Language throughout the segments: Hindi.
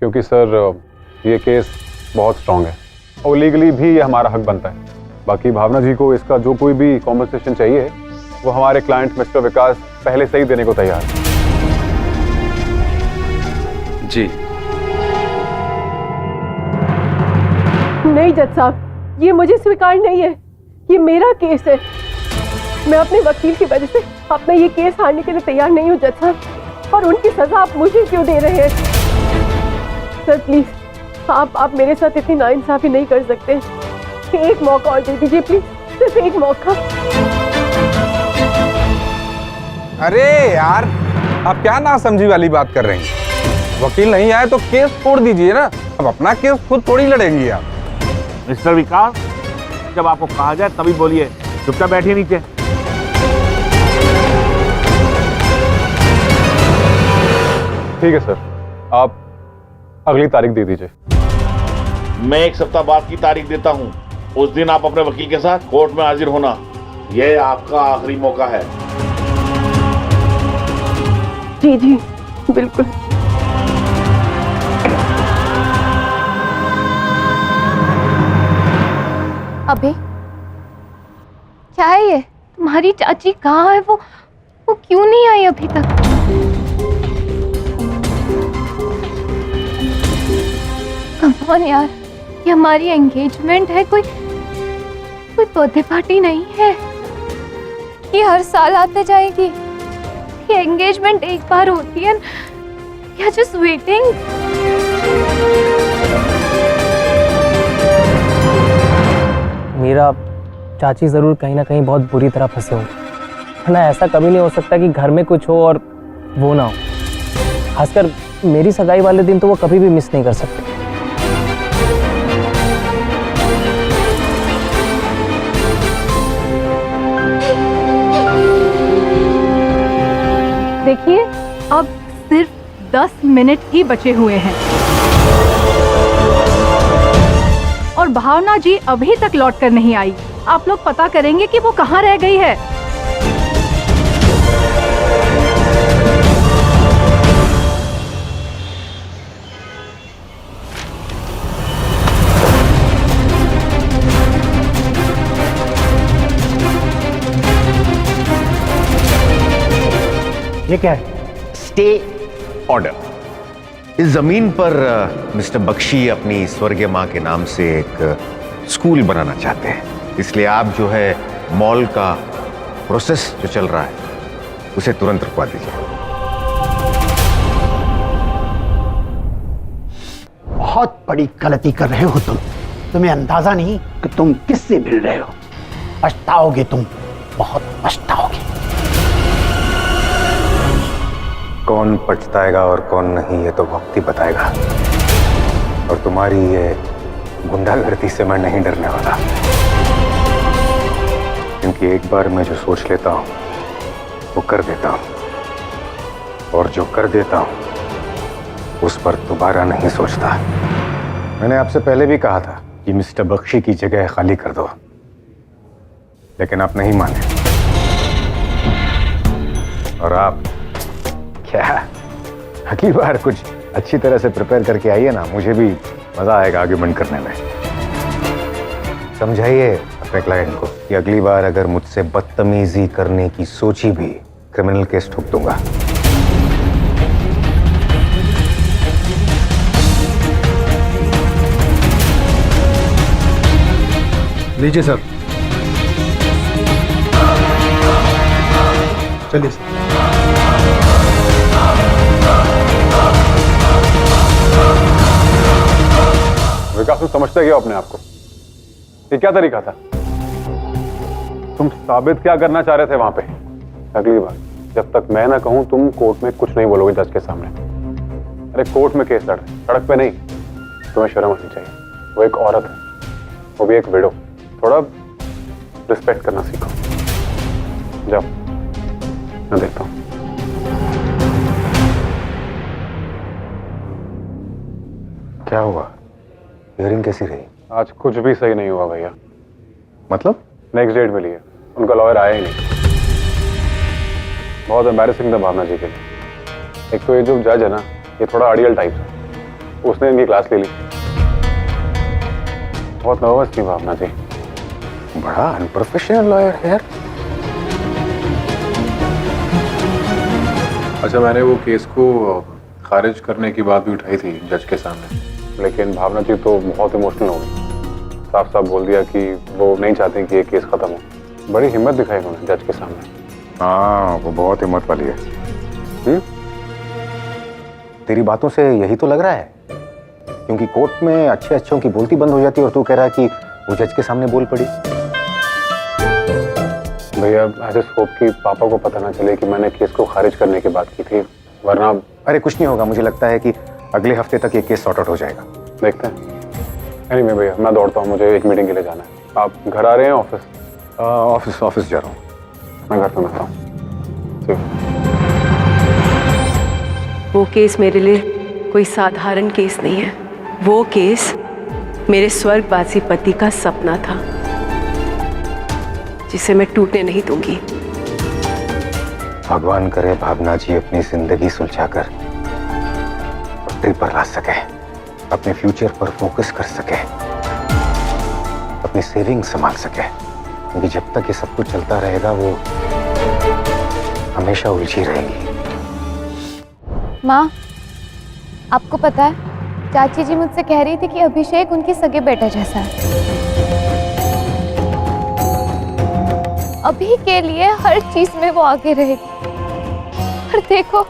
क्योंकि सर ये केस बहुत स्ट्रांग है और लीगली भी ये हमारा हक बनता है। बाकी भावना जी को इसका जो कोई भी कॉम्पनसेशन चाहिए वो हमारे क्लाइंट मिस्टर विकास पहले से ही देने को तैयार है। जी नहीं जज साहब, ये मुझे स्वीकार नहीं है, ये मेरा केस है। मैं अपने वकील की वजह से अपना ये केस हारने के लिए तैयार नहीं हूँ जज साहब, और उनकी सजा आप मुझे क्यों दे रहे हैं? सर प्लीज, आप मेरे साथ इतनी नाइंसाफी नहीं कर सकते। एक मौका और दे दीजिए प्लीज, सिर्फ एक मौका। अरे यार, आप क्या नासमझी वाली बात कर रही हैं? वकील नहीं आए तो केस छोड़ दीजिए ना, अब अपना केस खुद थोड़ी लड़ेंगी आप। मिस्टर विकास, जब आपको कहा जाए तभी बोलिए, चुपचाप बैठिए नीचे। ठीक है सर, आप अगली तारीख दे दीजिए। मैं 1 सप्ताह बाद की तारीख देता हूं। उस दिन आप अपने वकील के साथ कोर्ट में हाजिर होना। यह आपका आखिरी मौका है। जी जी बिल्कुल। अबे क्या है ये? तुम्हारी चाची कहाँ है? वो क्यों नहीं आई अभी तक? कम ऑन यार, ये हमारी एंगेजमेंट है, कोई बर्थडे पार्टी नहीं है। ये हर साल आते जाएगी। ये एंगेजमेंट एक बार होती है। या जस्ट वेटिंग। मीरा, चाची जरूर कहीं ना कहीं बहुत बुरी तरह फंसे हो, वरना ऐसा कभी नहीं हो सकता कि घर में कुछ हो और वो ना हो। खासकर मेरी सगाई वाले दिन तो वो कभी भी मिस नहीं कर सकते। देखिए, अब सिर्फ 10 मिनट ही बचे हुए हैं और भावना जी अभी तक लौट कर नहीं आई। आप लोग पता करेंगे कि वो कहाँ रह गई है। ये क्या है? Stay order. इस जमीन पर मिस्टर बख्शी अपनी स्वर्गीय मां के नाम से एक स्कूल बनाना चाहते हैं, इसलिए आप जो है मॉल का प्रोसेस जो चल रहा है उसे तुरंत रुकवा दीजिए। बहुत बड़ी गलती कर रहे हो तुम। तुम्हें अंदाजा नहीं कि तुम किससे मिल रहे हो। पछताओगे तुम, बहुत पछताओगे। कौन पछताएगा और कौन नहीं ये तो वक्त ही बताएगा। और तुम्हारी ये गुंडागर्दी से मैं नहीं डरने वाला, क्योंकि एक बार मैं जो सोच लेता हूं वो कर देता हूं, और जो कर देता हूं उस पर दोबारा नहीं सोचता। मैंने आपसे पहले भी कहा था कि मिस्टर बख्शी की जगह खाली कर दो, लेकिन आप नहीं माने। और आप क्या अगली बार कुछ अच्छी तरह से प्रिपेयर करके आइए ना, मुझे भी मजा आएगा आर्ग्यूमेंट करने में। समझाइए अपने क्लाइंट को कि अगली बार अगर मुझसे बदतमीजी करने की सोची भी, क्रिमिनल केस ठोक दूंगा। लीजिए सर। चलिए सर। विकास, तुम समझते क्या अपने आप को? ये क्या तरीका था? तुम साबित क्या करना चाह रहे थे वहां पे? अगली बार जब तक मैं ना कहूं तुम कोर्ट में कुछ नहीं बोलोगे जज के सामने। अरे कोर्ट में केस लड़ रहे, सड़क पे नहीं। तुम्हें शर्म आनी चाहिए। वो एक औरत है, वो भी एक विडो। थोड़ा रिस्पेक्ट करना सीखो। जाओ, मैं देखता हूं। क्या हुआ? हियरिंग कैसी रही? आज कुछ भी सही नहीं हुआ भैया। मतलब? नेक्स्ट डेट मिली है, उनका लॉयर आया ही नहीं। बहुत एम्बैरेसिंग था भावना जी के लिए। एक तो ये जो जज है ना, ये थोड़ा अड़ियल टाइप है। उसने इनकी क्लास ले ली। बहुत नर्वस थी भावना जी। बड़ा अनप्रोफेशनल लॉयर है यार। अच्छा, मैंने वो केस को खारिज करने की बात भी उठाई थी जज के सामने, लेकिन भावना जी तो बहुत इमोशनल हो गई। साफ साफ बोल दिया कि वो नहीं चाहते कि ये केस खत्म हो। बड़ी हिम्मत दिखाई उन्होंने जज के सामने। हाँ, वो बहुत हिम्मत वाली है। तेरी बातों से यही तो लग रहा है, क्योंकि कोर्ट में अच्छे अच्छों की बोलती बंद हो जाती है और तू कह रहा है कि वो जज के सामने बोल पड़ी। भैया, आई जस्ट होप कि पापा को पता ना चले कि मैंने केस को खारिज करने की बात की थी, वरना। अरे कुछ नहीं होगा, मुझे लगता है कि अगले हफ्ते तक ये केस सॉर्ट आउट हो जाएगा। देखते हैं। एनीवे भैया, मैं दौड़ता हूँ, मुझे एक मीटिंग के लिए जाना है। आप घर आ रहे हैं? ऑफिस? ऑफिस जा रहा हूँ, मैं घर पे मिलता हूँ। वो केस मेरे लिए कोई साधारण केस नहीं है। वो केस मेरे स्वर्गवासी पति का सपना था, जिसे मैं टूटने नहीं दूंगी। भगवान करे भावना जी अपनी जिंदगी सुलझाकर पटरी पर ला सके, अपने फ्यूचर पर फोकस कर सके, अपनी सेविंग संभाल सके, क्योंकि जब तक ये सब कुछ चलता रहेगा वो हमेशा उलझी रहेगी। माँ, आपको पता है चाची जी मुझसे कह रही थी कि अभिषेक उनके सगे बेटे जैसा है। अभी के लिए हर चीज में वो आगे रहेगी। और देखो,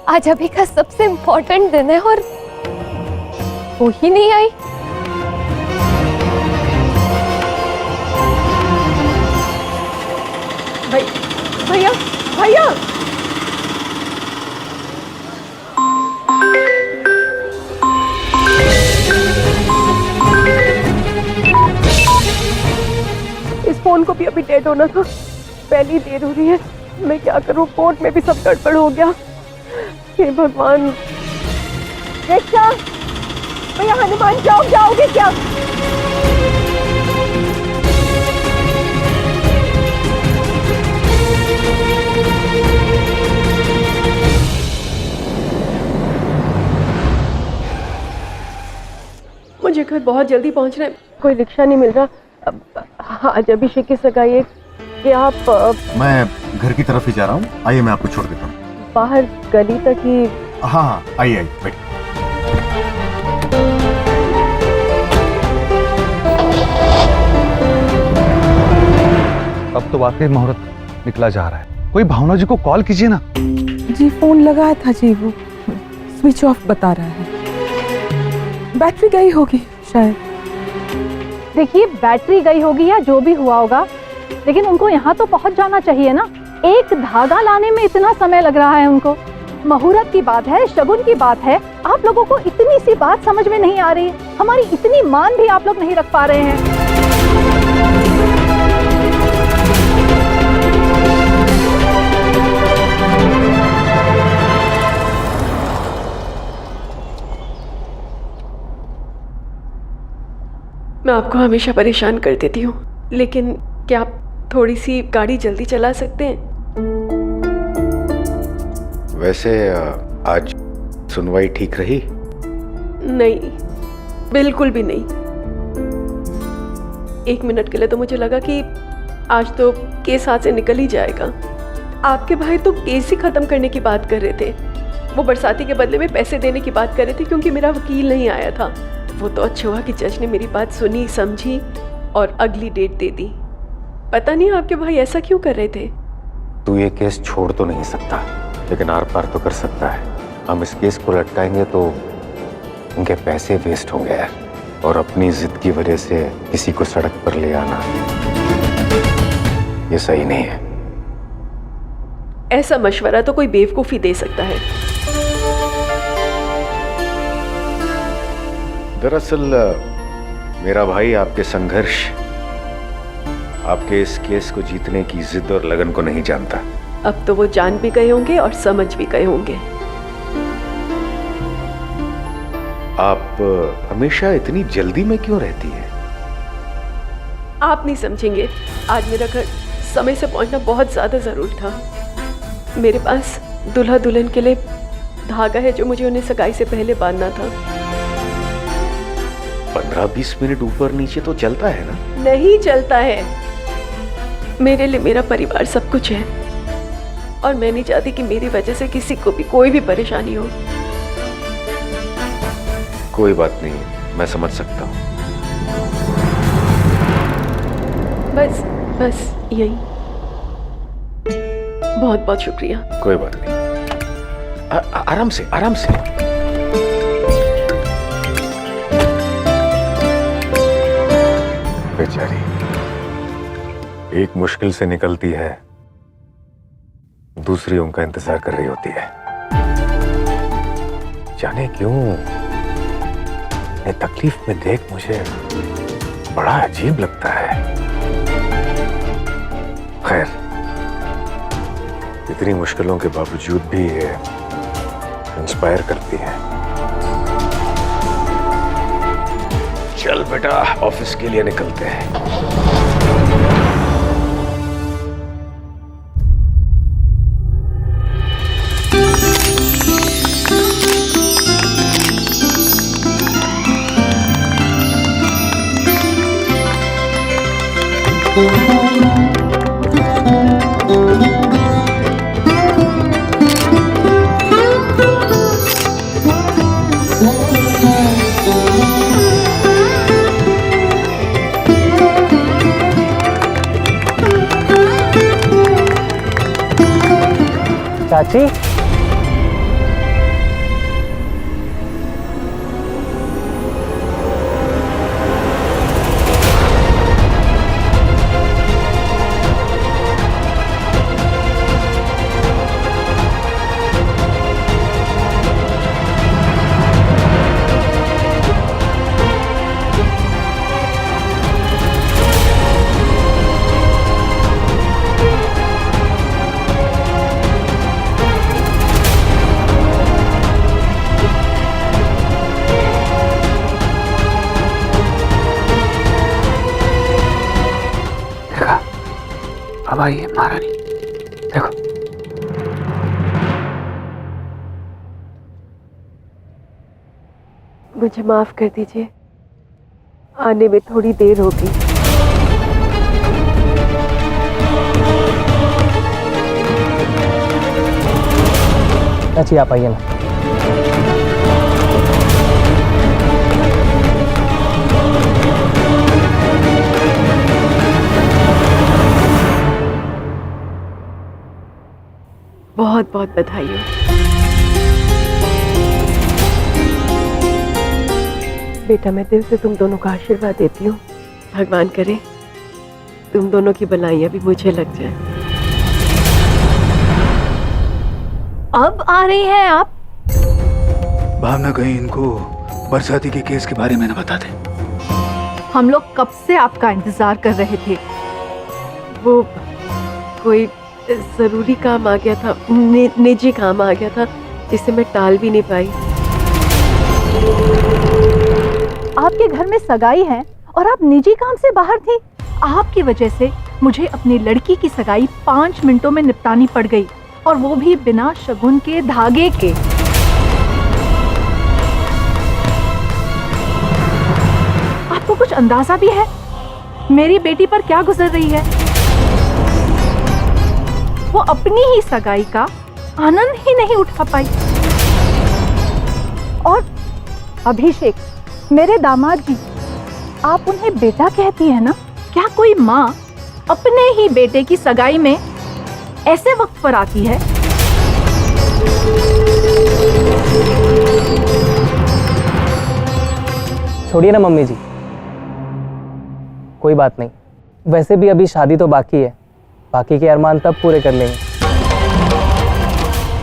आज अभी का सबसे इम्पोर्टेंट दिन है और वो ही नहीं आई। भैया भैया, इस फोन को भी अभी डेड होना था। पहली देर हो रही है, मैं क्या करूं? कोर्ट में भी सब गड़बड़ हो गया। हे भगवान। क्या भैया, हनुमान जाओगे क्या? मुझे घर बहुत जल्दी पहुंचना है, कोई रिक्शा नहीं मिल रहा। आज अभिषेक की सगाई है कि आप मैं घर की तरफ ही जा रहा हूँ, आइए मैं आपको छोड़ देता हूँ। बाहर गली तक ही? हाँ हाँ, आइए बैठिए। अब तो वाकई मुहूर्त निकला जा रहा है। कोई भावना जी को कॉल कीजिए ना। जी फोन लगाया था जी, वो स्विच ऑफ बता रहा है। बैटरी गई होगी शायद। देखिए, बैटरी गई होगी या जो भी हुआ होगा, लेकिन उनको यहाँ तो पहुँच जाना चाहिए ना। एक धागा लाने में इतना समय लग रहा है उनको। मुहूर्त की बात है, शगुन की बात है, आप लोगों को इतनी सी बात समझ में नहीं आ रही। हमारी इतनी मान भी आप लोग नहीं रख पा रहे हैं। मैं आपको हमेशा परेशान कर देती हूँ, लेकिन क्या आप थोड़ी सी गाड़ी जल्दी चला सकते हैं? वैसे आज सुनवाई ठीक रही? नहीं, बिल्कुल भी नहीं। 1 मिनट के लिए तो मुझे लगा कि आज तो केस हाथ से निकल ही जाएगा। आपके भाई तो केस ही खत्म करने की बात कर रहे थे। वो बरसाती के बदले में पैसे देने की बात कर रहे थे क्योंकि मेरा वकील नहीं आया था। वो तो अच्छा हुआ कि जज ने मेरी बात सुनी, समझी और अगली डेट दे दी। पता नहीं आपके भाई ऐसा क्यों कर रहे थे। तू ये केस छोड़ तो नहीं सकता, लेकिन आर पार तो कर सकता है। हम इस केस को लटकाएंगे तो उनके पैसे वेस्ट होंगे यार, और अपनी जिद की वजह से किसी को सड़क पर ले आना ये सही नहीं है। ऐसा मशवरा तो कोई बेवकूफी दे सकता है। दरअसल मेरा भाई आपके संघर्ष, आपके इस केस को जीतने की जिद और लगन को नहीं जानता। अब तो वो जान भी गए होंगे और समझ भी गए होंगे। आप हमेशा इतनी जल्दी में क्यों रहती हैं? आप नहीं समझेंगे, आज मेरा घर समय से पहुंचना बहुत ज्यादा जरूरी था। मेरे पास दूल्हा दुल्हन के लिए धागा है जो मुझे उन्हें सगाई से पहले बांधना था। 15-20 मिनट ऊपर नीचे तो चलता है ना? नहीं चलता है। मेरे लिए मेरा परिवार सब कुछ है और मैं नहीं चाहती कि मेरी वजह से किसी को भी कोई भी परेशानी हो। कोई बात नहीं, मैं समझ सकता हूँ। बस बस यही। बहुत बहुत शुक्रिया। कोई बात नहीं, आराम से आराम से। बेचारी एक मुश्किल से निकलती है, दूसरी उनका इंतजार कर रही होती है। जाने क्यों ये तकलीफ में देख मुझे बड़ा अजीब लगता है। खैर, इतनी मुश्किलों के बावजूद भी ये इंस्पायर करती है। चल बेटा, ऑफिस के लिए निकलते हैं। चाची, अब आइए महारानी, देखो। मुझे माफ कर दीजिए, आने में थोड़ी देर हो गई। चाची आप आइए ना। बहुत बहुत बधाई हो। बेटा, मैं दिल से तुम दोनों का आशीर्वाद देती हूँ। भगवान करे तुम दोनों की भलाइयाँ भी मुझे लग जाए। अब आ रही हैं आप? भावना, कहीं इनको बरसाती के केस के बारे में न बता दे। हम लोग कब से आपका इंतजार कर रहे थे। वो कोई जरूरी काम आ गया था, निजी काम आ गया था, जिसे मैं टाल भी नहीं पाई। आपके घर में सगाई है और आप निजी काम से बाहर थी। आपकी वजह से मुझे अपनी लड़की की सगाई 5 मिनटों में निपटानी पड़ गई, और वो भी बिना शगुन के धागे के। आपको कुछ अंदाजा भी है मेरी बेटी पर क्या गुजर रही है? वो अपनी ही सगाई का आनंद ही नहीं उठा पाई। और अभिषेक, मेरे दामाद जी, आप उन्हें बेटा कहती है ना? क्या कोई माँ अपने ही बेटे की सगाई में ऐसे वक्त पर आती है? छोड़िए ना मम्मी जी, कोई बात नहीं। वैसे भी अभी शादी तो बाकी है, बाकी के अरमान तब पूरे कर लेंगे।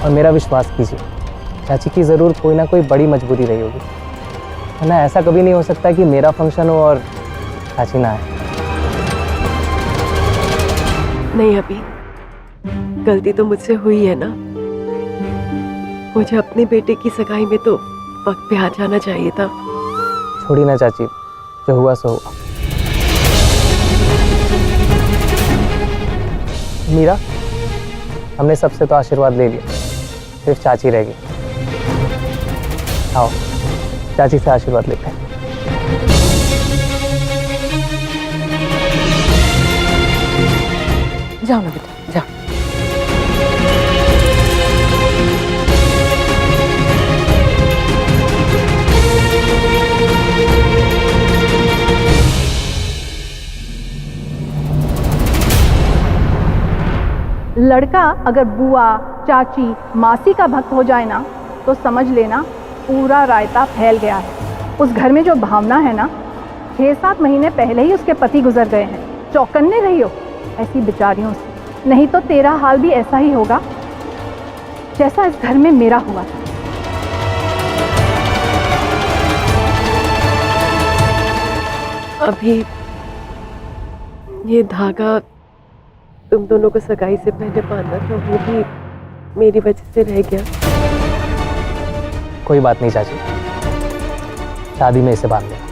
और मेरा विश्वास कीजिए, चाची की ज़रूर कोई ना कोई बड़ी मजबूरी रही होगी, वरना ऐसा कभी नहीं हो सकता कि मेरा फंक्शन हो और चाची ना आए। नहीं, अभी गलती तो मुझसे हुई है ना। मुझे अपने बेटे की सगाई में तो वक्त पे आ जाना चाहिए था। छोड़ी ना चाची, जो हुआ सो हुआ। मीरा, हमने सबसे तो आशीर्वाद ले लिया, सिर्फ चाची रह गई। आओ चाची से आशीर्वाद लेते हैं। जाओ ना बेटा, जाओ। लड़का अगर बुआ, चाची, मासी का भक्त हो जाए ना, तो समझ लेना पूरा रायता फैल गया है। उस घर में जो भावना है ना, 6-7 महीने पहले ही उसके पति गुजर गए हैं। चौकन्ने रही हो ऐसी बेचारियों से, नहीं तो तेरा हाल भी ऐसा ही होगा जैसा इस घर में मेरा हुआ था। अभी ये धागा तुम दोनों को सगाई से पहले बांधना था, वो भी मेरी वजह से रह गया। कोई बात नहीं चाची, शादी में इसे बांध देना।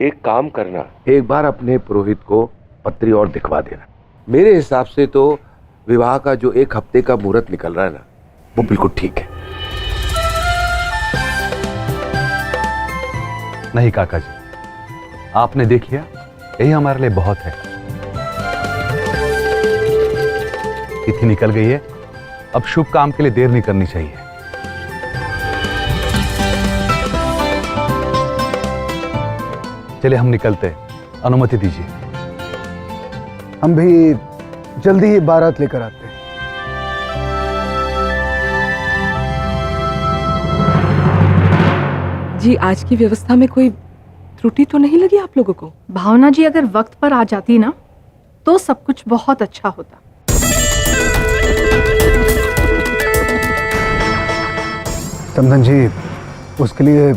एक काम करना, एक बार अपने पुरोहित को पत्री और दिखवा देना। मेरे हिसाब से तो विवाह का जो 1 हफ्ते का मुहूर्त निकल रहा है ना, वो बिल्कुल ठीक है। नहीं काका जी, आपने देख लिया, यही हमारे लिए बहुत है। तिथि निकल गई है, अब शुभ काम के लिए देर नहीं करनी चाहिए। चलिए हम निकलते हैं, अनुमति दीजिए। हम भी जल्दी ही बारात लेकर आते हैं। जी, आज की व्यवस्था में कोई त्रुटि तो नहीं लगी आप लोगों को? भावना जी अगर वक्त पर आ जाती ना, तो सब कुछ बहुत अच्छा होता। समधन जी, उसके लिए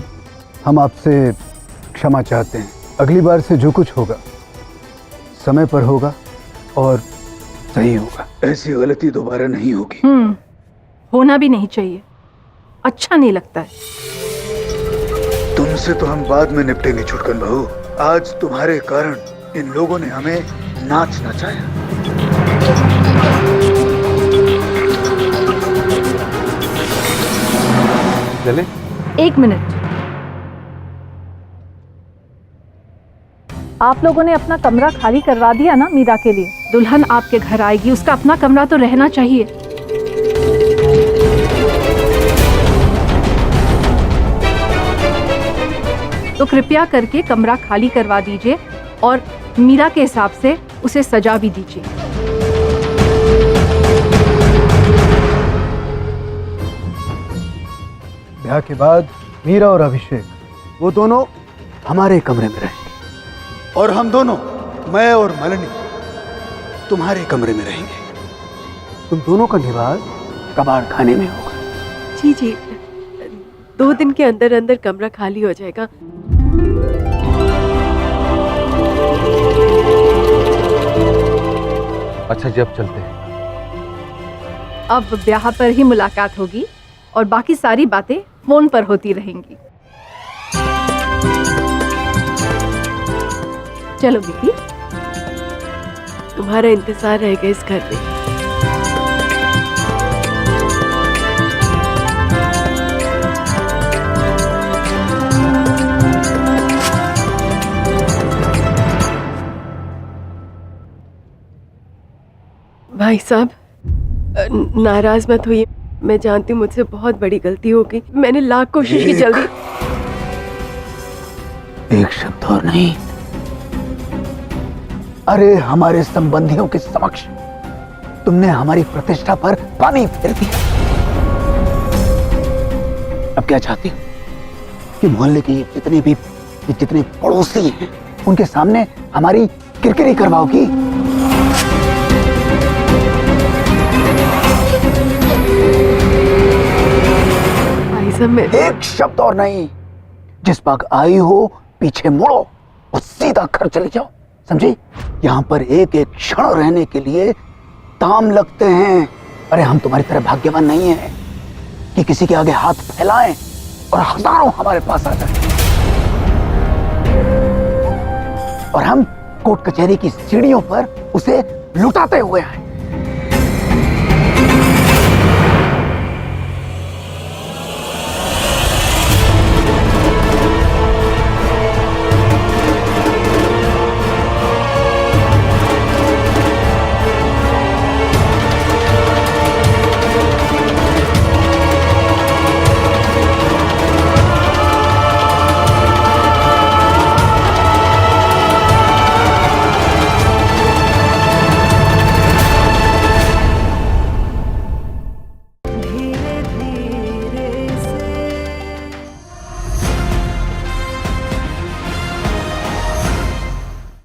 हम आपसे क्षमा चाहते हैं। अगली बार से जो कुछ होगा समय पर होगा और सही होगा। ऐसी गलती दोबारा नहीं होगी। होना भी नहीं चाहिए, अच्छा नहीं लगता है। तुमसे तो हम बाद में निपटेंगे छुटकन बहू। आज तुम्हारे कारण इन लोगों ने हमें नाच नचाया। चले? 1 मिनट, आप लोगों ने अपना कमरा खाली करवा दिया ना मीरा के लिए। दुल्हन आपके घर आएगी, उसका अपना कमरा तो रहना चाहिए। तो कृपया करके कमरा खाली करवा दीजिए और मीरा के हिसाब से उसे सजा भी दीजिए। ब्याह के बाद मीरा और अभिषेक, वो दोनों हमारे कमरे में रहेंगे और हम दोनों, मैं और मलिनी, तुम्हारे कमरे में रहेंगे। तुम दोनों का निवास कबाड़ खाने में होगा। जी जी, 2 दिन के अंदर अंदर कमरा खाली हो जाएगा। अच्छा, जब चलते हैं। अब ब्याह पर ही मुलाकात होगी और बाकी सारी बातें फोन पर होती रहेंगी। चलो बेटी, तुम्हारा इंतजार रहेगा इस घर में। भाई साहब, नाराज मत होइए, मैं जानती हूँ मुझसे बहुत बड़ी गलती हो गई। मैंने लाख कोशिश की जल्दी। एक शब्द और नहीं। अरे हमारे संबंधियों के समक्ष तुमने हमारी प्रतिष्ठा पर पानी फेर दिया। अब क्या चाहती हो कि मोहल्ले के जितने पड़ोसी हैं उनके सामने हमारी किरकिरी करवाओगी? भाई साहब, मैं एक शब्द और नहीं। जिस पाग आई हो पीछे मुड़ो और सीधा घर चले जाओ, समझी? यहाँ पर एक एक क्षण रहने के लिए ताम लगते हैं। अरे हम तुम्हारी तरह भाग्यवान नहीं हैं कि किसी के आगे हाथ फैलाएं और हजारों हमारे पास आ जाए। और हम कोर्ट कचहरी की सीढ़ियों पर उसे लुटाते हुए आए।